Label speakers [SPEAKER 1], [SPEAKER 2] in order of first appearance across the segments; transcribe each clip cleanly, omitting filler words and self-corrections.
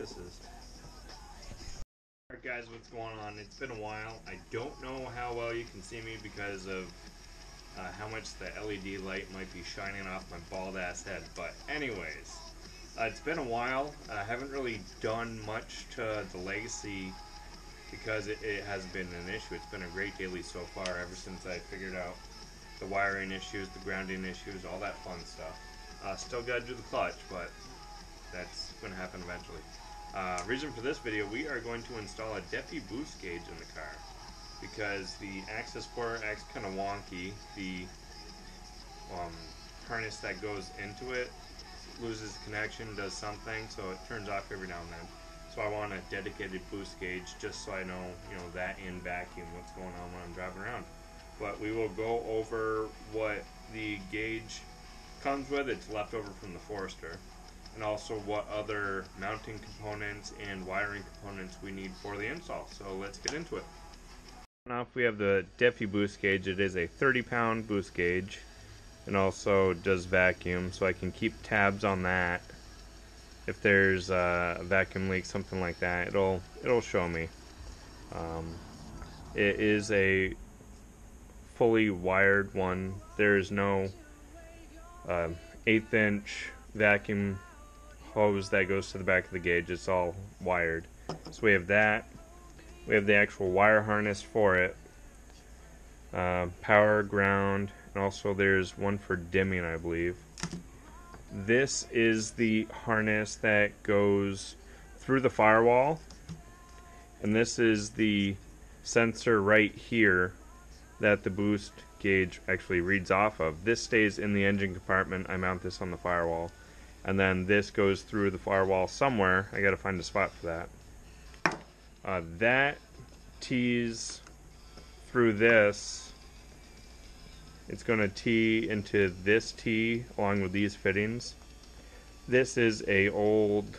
[SPEAKER 1] this is. Alright guys, what's going on? It's been a while. I don't know how well you can see me because of how much the LED light might be shining off my bald ass head. But anyways, it's been a while. I haven't really done much to the Legacy because it has been an issue. It's been a great daily so far ever since I figured out the wiring issues, the grounding issues, all that fun stuff. Still gotta do the clutch, but that's gonna happen eventually. Reason for this video, we are going to install a Defi Boost Gauge in the car because the access port acts kind of wonky. The harness that goes into it loses connection, does something, so it turns off every now and then. So I want a dedicated boost gauge just so I know, that in vacuum, what's going on when I'm driving around. But we will go over what the gauge comes with. It's left over from the Forester, and also what other mounting components and wiring components we need for the install. So let's get into it. Now, if we have the Defi Boost Gauge, it is a 30-pound boost gauge, and also does vacuum, so I can keep tabs on that. If there's a vacuum leak, something like that, it'll show me. It is a fully wired one. There is no 1/8" vacuum hose that goes to the back of the gauge. It's all wired. So we have that. We have the actual wire harness for it. Power, ground, and also there's one for dimming, I believe. This is the harness that goes through the firewall, and this is the sensor right here that the boost gauge actually reads off of. This stays in the engine compartment. I mount this on the firewall, and then this goes through the firewall somewhere. I gotta find a spot for that. That tees through this. It's going to tee into this tee along with these fittings. This is a old,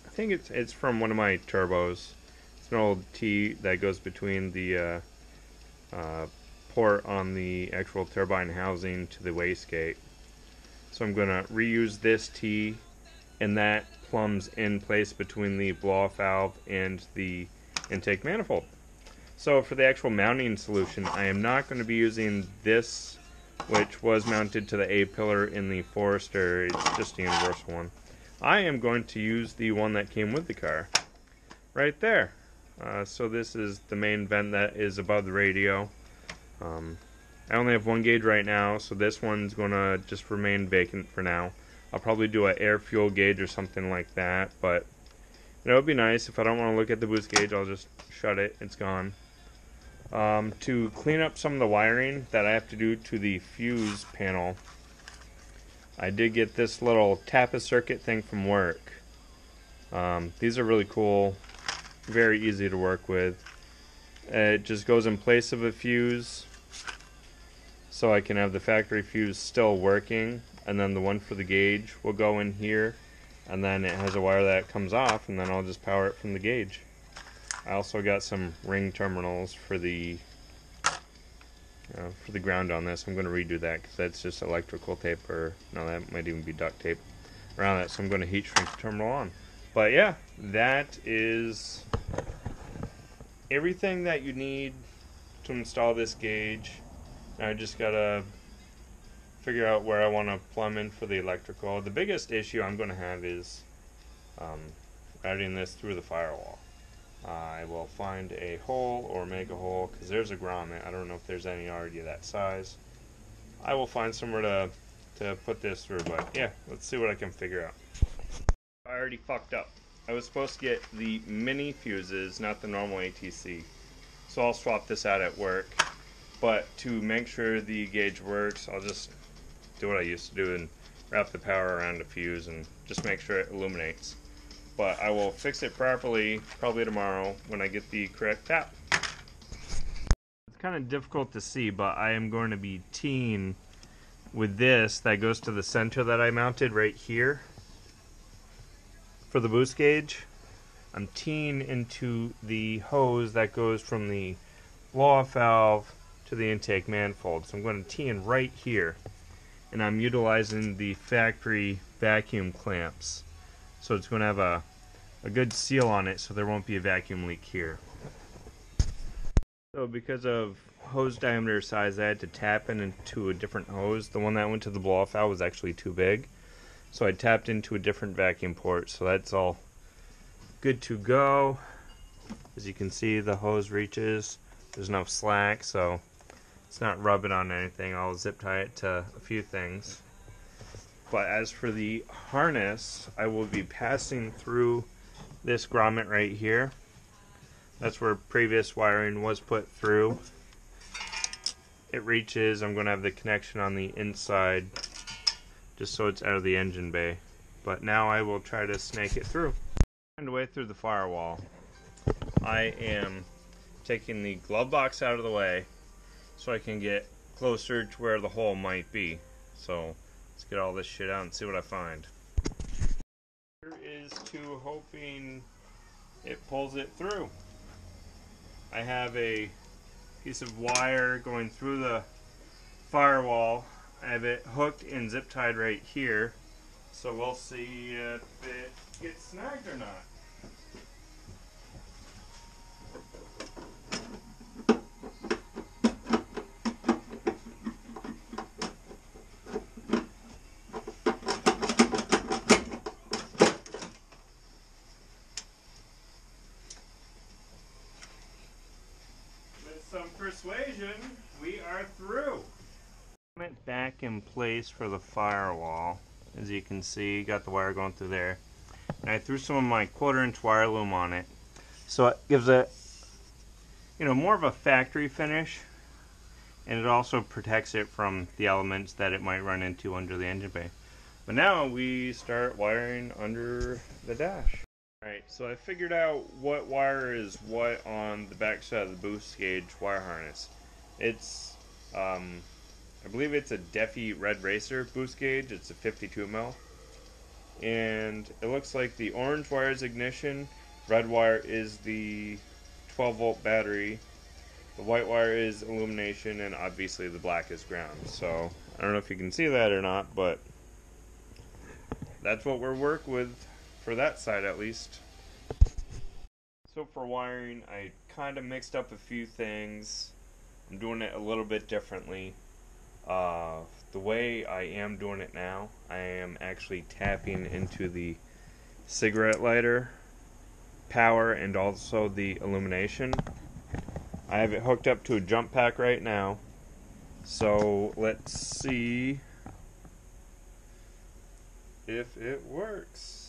[SPEAKER 1] I think it's from one of my turbos. It's an old tee that goes between the port on the actual turbine housing to the wastegate. So I'm going to reuse this tee, and that plumbs in place between the blow-off valve and the intake manifold. So for the actual mounting solution, I am not going to be using this, which was mounted to the A-pillar in the Forester. It's just a universal one. I am going to use the one that came with the car, right there. So this is the main vent that is above the radio. I only have one gauge right now, so this one's going to just remain vacant for now. I'll probably do an air-fuel gauge or something like that, but it would be nice. If I don't want to look at the boost gauge, I'll just shut it. It's gone. To clean up some of the wiring that I have to do to the fuse panel, I did get this little tapis circuit thing from work. These are really cool, very easy to work with. It just goes in place of a fuse, so I can have the factory fuse still working, and then the one for the gauge will go in here, and then it has a wire that comes off, and then I'll just power it from the gauge. I also got some ring terminals for the ground on this. I'm going to redo that because that's just electrical tape, or no, that might even be duct tape around that. So I'm going to heat shrink the terminal on. But yeah, that is everything that you need to install this gauge. Now I just gotta figure out where I want to plumb in for the electrical. The biggest issue I'm going to have is routing this through the firewall. I will find a hole or make a hole, because there's a grommet. I don't know if there's any already that size. I will find somewhere to put this through, but yeah, let's see what I can figure out. I already fucked up. I was supposed to get the mini fuses, not the normal ATC. So I'll swap this out at work. But to make sure the gauge works, I'll just do what I used to do and wrap the power around a fuse and just make sure it illuminates. But I will fix it properly probably tomorrow when I get the correct tap. It's kind of difficult to see, but I am going to be teeing with this that goes to the center that I mounted right here for the boost gauge. I'm teeing into the hose that goes from the blow-off valve to the intake manifold. So I'm going to tee in right here, and I'm utilizing the factory vacuum clamps. So it's going to have a a good seal on it so there won't be a vacuum leak here. So because of hose diameter size, I had to tap into a different hose. The one that went to the blow-off valve was actually too big, so I tapped into a different vacuum port. So that's all good to go. As you can see, the hose reaches. There's no slack, so it's not rubbing on anything. I'll zip tie it to a few things. But as for the harness, I will be passing through this grommet right here. That's where previous wiring was put through. It reaches. I'm going to have the connection on the inside just so it's out of the engine bay. But now I will try to snake it through. Find a way through the firewall. I am taking the glove box out of the way so I can get closer to where the hole might be. So let's get all this shit out and see what I find. Here is to hoping it pulls it through. I have a piece of wire going through the firewall. I have it hooked and zip tied right here. So we'll see if it gets snagged or not. Some persuasion, we are through. Went back in place for the firewall. As you can see, got the wire going through there. And I threw some of my 1/4" wire loom on it. So it gives it, more of a factory finish. And it also protects it from the elements that it might run into under the engine bay. But now we start wiring under the dash. Alright, so I figured out what wire is what on the back side of the boost gauge wire harness. It's, I believe it's a Defi Racer Boost Gauge. It's a 52mm. And it looks like the orange wire is ignition, red wire is the 12-volt battery, the white wire is illumination, and obviously the black is ground. So, I don't know if you can see that or not, but that's what we're working with. For that side at least. So for wiring, I kind of mixed up a few things. I'm doing it a little bit differently. The way I am doing it now, I am actually tapping into the cigarette lighter power and also the illumination. I have it hooked up to a jump pack right now. So let's see if it works.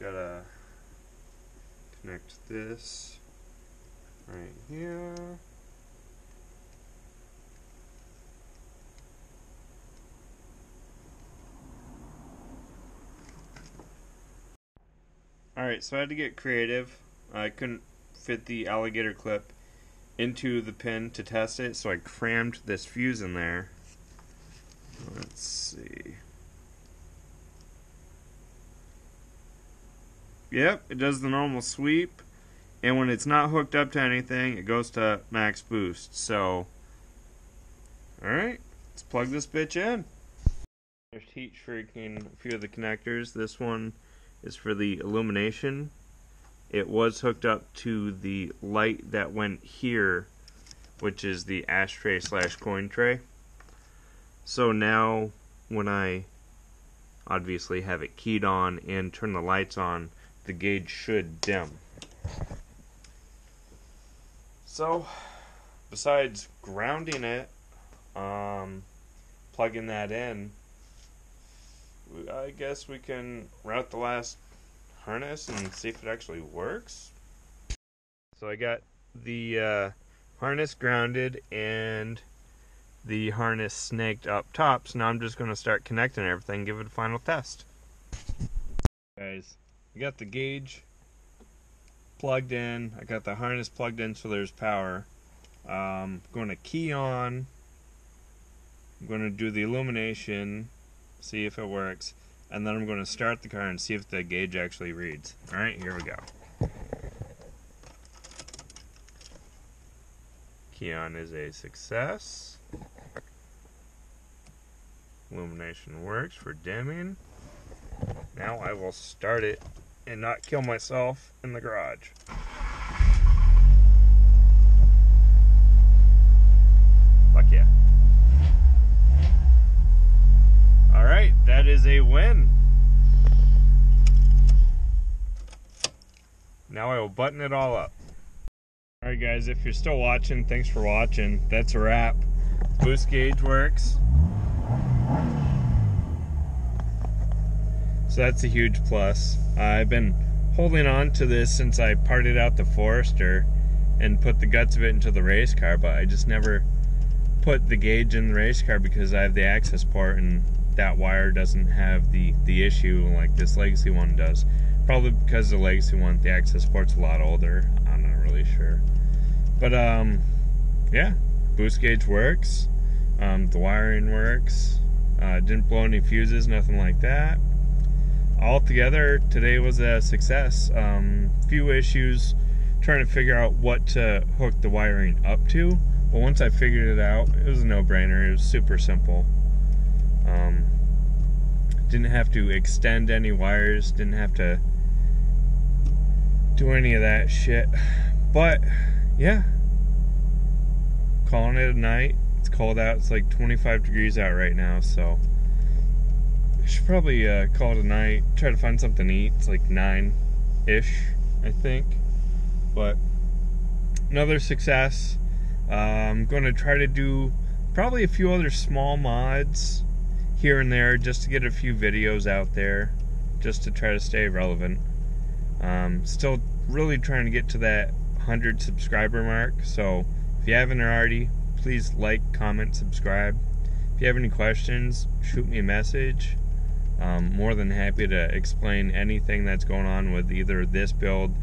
[SPEAKER 1] Gotta connect this right here. Alright, so I had to get creative. I couldn't fit the alligator clip into the pin to test it, so I crammed this fuse in there. Let's see. Yep, it does the normal sweep, and when it's not hooked up to anything, it goes to max boost. So, alright, let's plug this bitch in. There's heat shrinking a few of the connectors. This one is for the illumination. It was hooked up to the light that went here, which is the ashtray / coin tray. So now, when I obviously have it keyed on and turn the lights on, the gauge should dim. So, besides grounding it, plugging that in, I guess we can route the last harness and see if it actually works. So I got the harness grounded and the harness snaked up top, so now I'm just going to start connecting everything, give it a final test. Guys, I got the gauge plugged in, I got the harness plugged in so there's power. I'm going to key on, I'm going to do the illumination, see if it works, and then I'm going to start the car and see if the gauge actually reads. Alright, here we go. Key on is a success. Illumination works for dimming. Now I will start it and not kill myself in the garage. Fuck yeah. Alright, that is a win. Now I will button it all up. Alright guys, if you're still watching, thanks for watching. That's a wrap. Boost gauge works. So that's a huge plus. I've been holding on to this since I parted out the Forester and put the guts of it into the race car, but I just never put the gauge in the race car because I have the access port and that wire doesn't have the issue like this Legacy one does. Probably because the Legacy one, the access port's a lot older. I'm not really sure. But yeah, boost gauge works. The wiring works. Didn't blow any fuses, nothing like that. Altogether, today was a success. Few issues trying to figure out what to hook the wiring up to, but once I figured it out, it was a no-brainer. It was super simple. Didn't have to extend any wires, didn't have to do any of that shit. But yeah, calling it a night. It's cold out. It's like 25 degrees out right now, so I should probably call it a night. Try to find something to eat. It's like 9-ish, I think. But another success. I'm going to try to do probably a few other small mods here and there just to get a few videos out there, just to try to stay relevant. Still really trying to get to that 100 subscriber mark, so if you haven't already, please like, comment, subscribe. If you have any questions, shoot me a message. More than happy to explain anything that's going on with either this build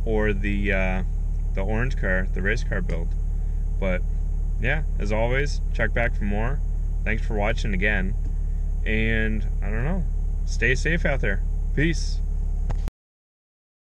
[SPEAKER 1] or the orange car, the race car build. But yeah, as always, check back for more. Thanks for watching again, and I don't know, stay safe out there. Peace.